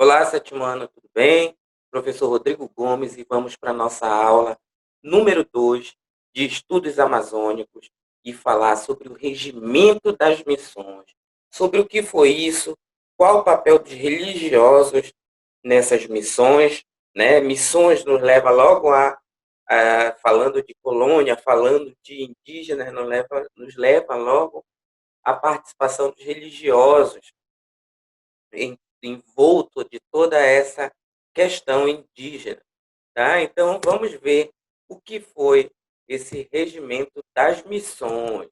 Olá, sétimo ano, tudo bem? Professor Rodrigo Gomes e vamos para a nossa aula número 2 de Estudos Amazônicos e falar sobre o regimento das missões, sobre o que foi isso, qual o papel dos religiosos nessas missões, né? Missões nos leva logo falando de colônia, falando de indígenas, nos leva logo à participação dos religiosos envolto de toda essa questão indígena. Tá? Então, vamos ver o que foi esse regimento das missões.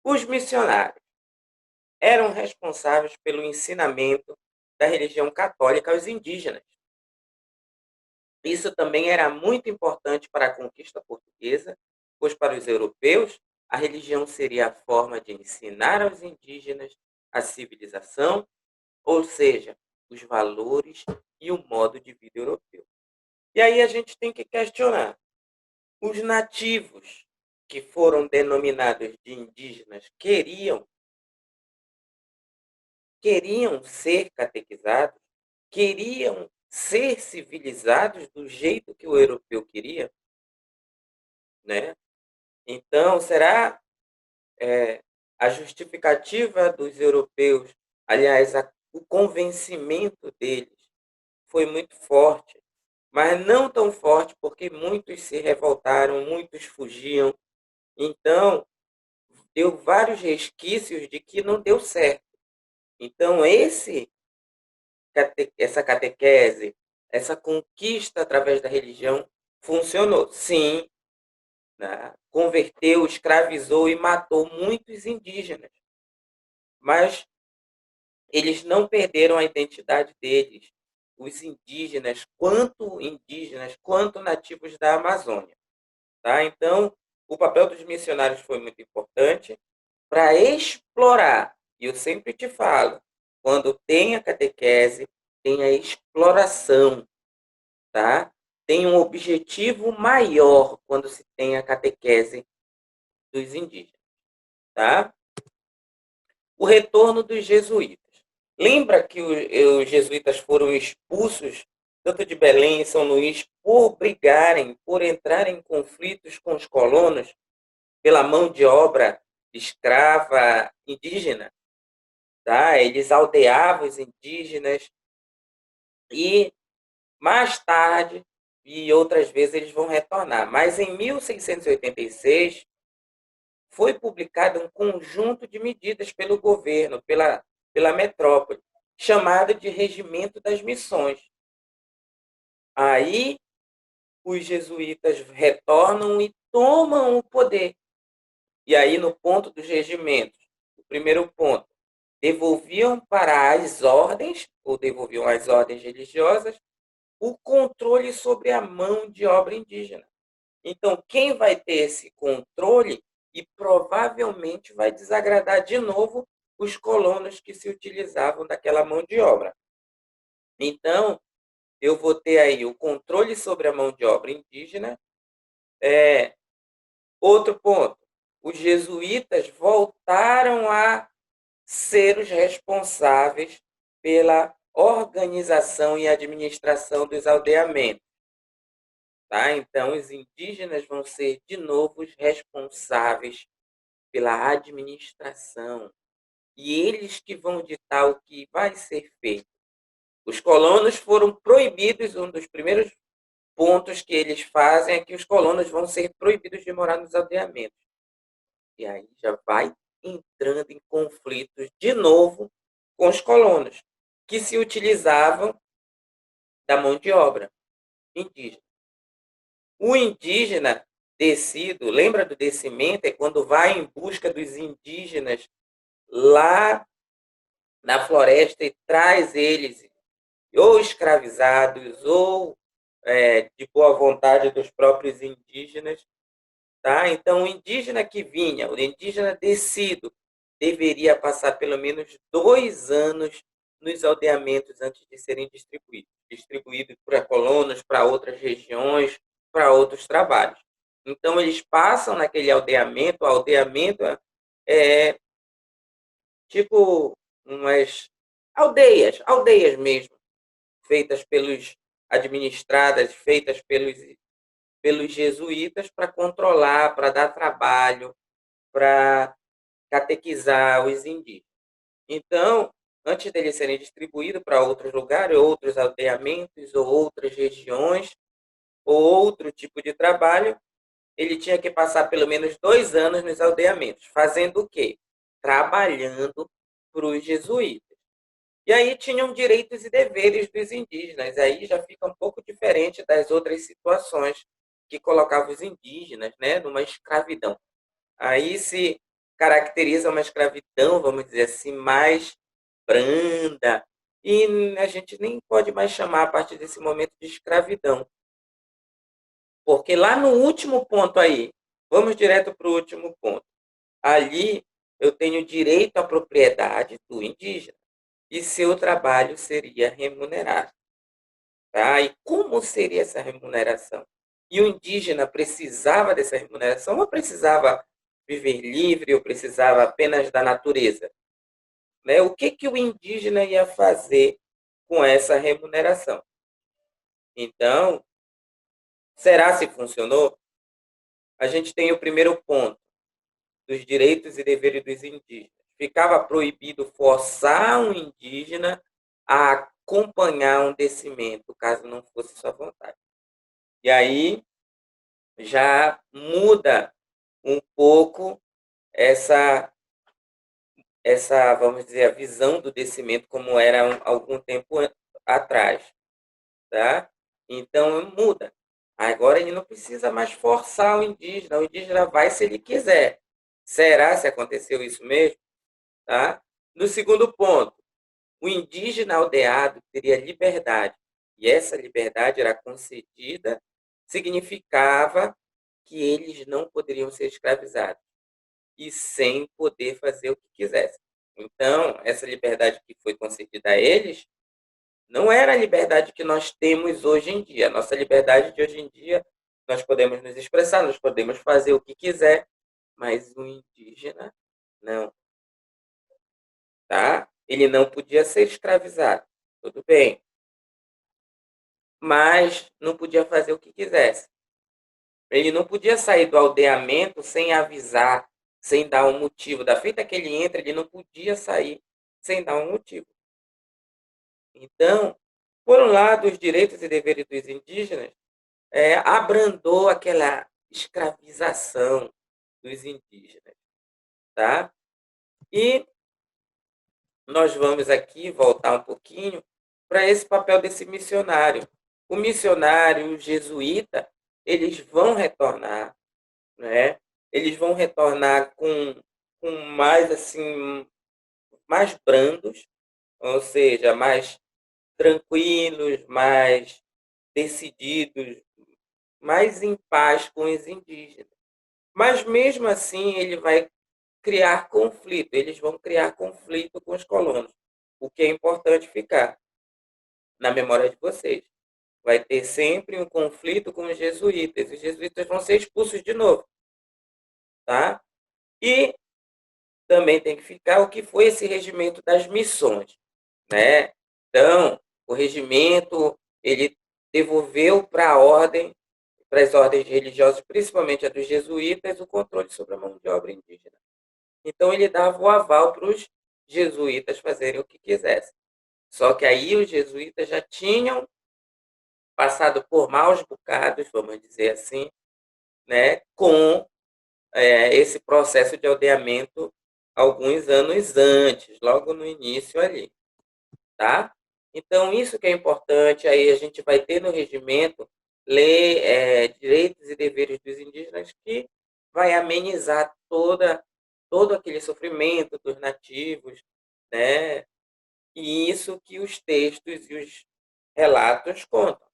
Os missionários eram responsáveis pelo ensinamento da religião católica aos indígenas. Isso também era muito importante para a conquista portuguesa, pois para os europeus a religião seria a forma de ensinar aos indígenas a civilização, ou seja, os valores e o modo de vida europeu. E aí a gente tem que questionar: os nativos, que foram denominados de indígenas, queriam ser catequizados? Queriam ser civilizados do jeito que o europeu queria? Né? Então, será a justificativa dos europeus, aliás, o convencimento deles foi muito forte, mas não tão forte porque muitos se revoltaram, muitos fugiam. Então, deu vários resquícios de que não deu certo. Então, essa catequese, essa conquista através da religião funcionou. Sim, né? Converteu, escravizou e matou muitos indígenas. Mas eles não perderam a identidade deles, os indígenas, quanto nativos da Amazônia. Tá? Então, o papel dos missionários foi muito importante para explorar. E eu sempre te falo, quando tem a catequese, tem a exploração, tá? Tem um objetivo maior quando se tem a catequese dos indígenas, tá? O retorno dos jesuítas. Lembra que os jesuítas foram expulsos tanto de Belém e São Luís por entrarem em conflitos com os colonos pela mão de obra escrava indígena, tá? Eles aldeavam os indígenas e mais tarde e outras vezes eles vão retornar. Mas em 1686 foi publicado um conjunto de medidas pelo governo, pela metrópole, chamado de Regimento das Missões. Aí os jesuítas retornam e tomam o poder. E aí, no ponto dos regimentos, o primeiro ponto, devolviam para as ordens, ou devolviam às ordens religiosas, o controle sobre a mão de obra indígena. Então, quem vai ter esse controle e provavelmente vai desagradar de novo os colonos que se utilizavam daquela mão de obra. Então, eu vou ter aí o controle sobre a mão de obra indígena. Outro ponto, os jesuítas voltaram a ser os responsáveis pela organização e administração dos aldeamentos. Tá? Então, os indígenas vão ser, de novo, os responsáveis pela administração. E eles que vão ditar o que vai ser feito. Os colonos foram proibidos, um dos primeiros pontos que eles fazem é que os colonos vão ser proibidos de morar nos aldeamentos. E aí já vai entrando em conflitos de novo com os colonos, que se utilizavam da mão de obra indígena. O indígena descido, lembra do descimento? É quando vai em busca dos indígenas lá na floresta e traz eles ou escravizados ou de boa vontade dos próprios indígenas. Tá? Então, o indígena que vinha, o indígena descido, deveria passar pelo menos 2 anos nos aldeamentos antes de serem distribuídos para colonos, para outras regiões, para outros trabalhos. Então, eles passam naquele aldeamento, o aldeamento é tipo umas aldeias mesmo, administradas, feitas pelos jesuítas para controlar, para dar trabalho, para catequizar os indígenas. Então, antes deles serem distribuídos para outros lugares, outros aldeamentos ou outras regiões, ou outro tipo de trabalho, ele tinha que passar pelo menos 2 anos nos aldeamentos. Fazendo o quê? Trabalhando para os jesuítas. E aí tinham direitos e deveres dos indígenas. Aí já fica um pouco diferente das outras situações que colocavam os indígenas, né, numa escravidão. Aí se caracteriza uma escravidão, vamos dizer assim, mais branda. E a gente nem pode mais chamar a partir desse momento de escravidão. Porque lá no último ponto aí, vamos direto para o último ponto. Ali eu tenho direito à propriedade do indígena e seu trabalho seria remunerado. Tá? E como seria essa remuneração? E o indígena precisava dessa remuneração ou precisava viver livre ou precisava apenas da natureza? Né? O que o indígena ia fazer com essa remuneração? Então, será se funcionou? A gente tem o primeiro ponto, dos direitos e deveres dos indígenas. Ficava proibido forçar um indígena a acompanhar um descimento, caso não fosse sua vontade. E aí já muda um pouco essa, vamos dizer, a visão do descimento como era algum tempo atrás, tá? Então muda. Agora ele não precisa mais forçar o indígena vai se ele quiser. Será se aconteceu isso mesmo? Tá? No segundo ponto, o indígena aldeado teria liberdade, e essa liberdade era concedida, significava que eles não poderiam ser escravizados, e sem poder fazer o que quisessem. Então, essa liberdade que foi concedida a eles não era a liberdade que nós temos hoje em dia. A nossa liberdade de hoje em dia, nós podemos nos expressar, nós podemos fazer o que quiser, mas o indígena não. Tá? Ele não podia ser escravizado, tudo bem, mas não podia fazer o que quisesse. Ele não podia sair do aldeamento sem avisar, sem dar um motivo. Da feita que ele entra, ele não podia sair sem dar um motivo. Então, por um lado, os direitos e deveres dos indígenas abrandou aquela escravização dos indígenas, tá? E nós vamos aqui voltar um pouquinho para esse papel desse missionário. O missionário, o jesuíta, eles vão retornar, né? Eles vão retornar com mais assim, mais brandos, ou seja, mais tranquilos, mais decididos, mais em paz com os indígenas. Mas mesmo assim, ele vai criar conflito, eles vão criar conflito com os colonos. O que é importante ficar na memória de vocês. Vai ter sempre um conflito com os jesuítas. Os jesuítas vão ser expulsos de novo. Tá? E também tem que ficar o que foi esse regimento das missões. Né? Então, o regimento ele devolveu para a ordem, para as ordens religiosas, principalmente a dos jesuítas, o controle sobre a mão de obra indígena. Então, ele dava o aval para os jesuítas fazerem o que quisessem. Só que aí os jesuítas já tinham passado por maus bocados, vamos dizer assim, né, com esse processo de aldeamento alguns anos antes, logo no início ali, tá? Então, isso que é importante, aí a gente vai ter no regimento lei, direitos e deveres dos indígenas que vai amenizar todo aquele sofrimento dos nativos, né? E isso que os textos e os relatos contam.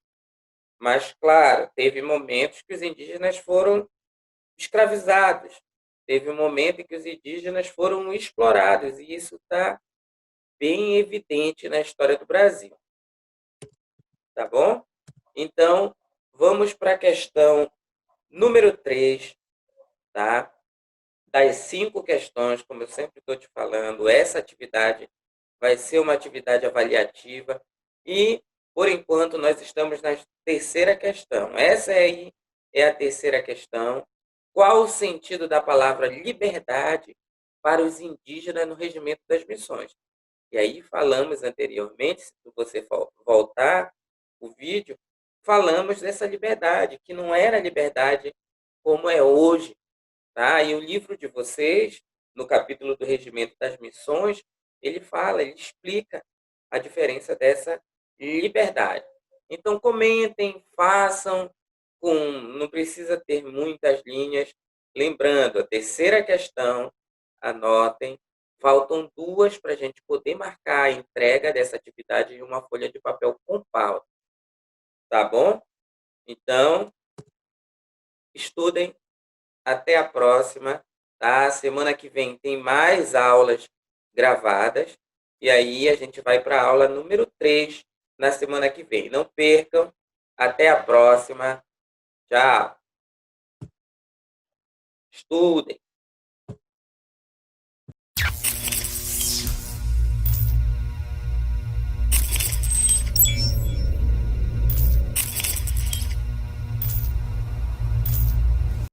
Mas, claro, teve momentos que os indígenas foram escravizados, teve um momento em que os indígenas foram explorados, e isso está bem evidente na história do Brasil. Tá bom? Então, vamos para a questão número 3, tá? Das 5 questões, como eu sempre estou te falando, essa atividade vai ser uma atividade avaliativa e Por enquanto, nós estamos na terceira questão. Essa aí é a terceira questão. Qual o sentido da palavra liberdade para os indígenas no regimento das missões? E aí falamos anteriormente, se você voltar o vídeo, falamos dessa liberdade, que não era liberdade como é hoje, tá? E o livro de vocês, no capítulo do Regimento das Missões, ele fala, ele explica a diferença dessa liberdade. Então comentem, façam, não precisa ter muitas linhas. Lembrando, a terceira questão, anotem, faltam duas para a gente poder marcar a entrega dessa atividade em uma folha de papel com pauta. Tá bom? Então, estudem. Até a próxima. Tá? Semana que vem tem mais aulas gravadas. E aí a gente vai para a aula número 3 na semana que vem. Não percam. Até a próxima. Tchau. Estudem.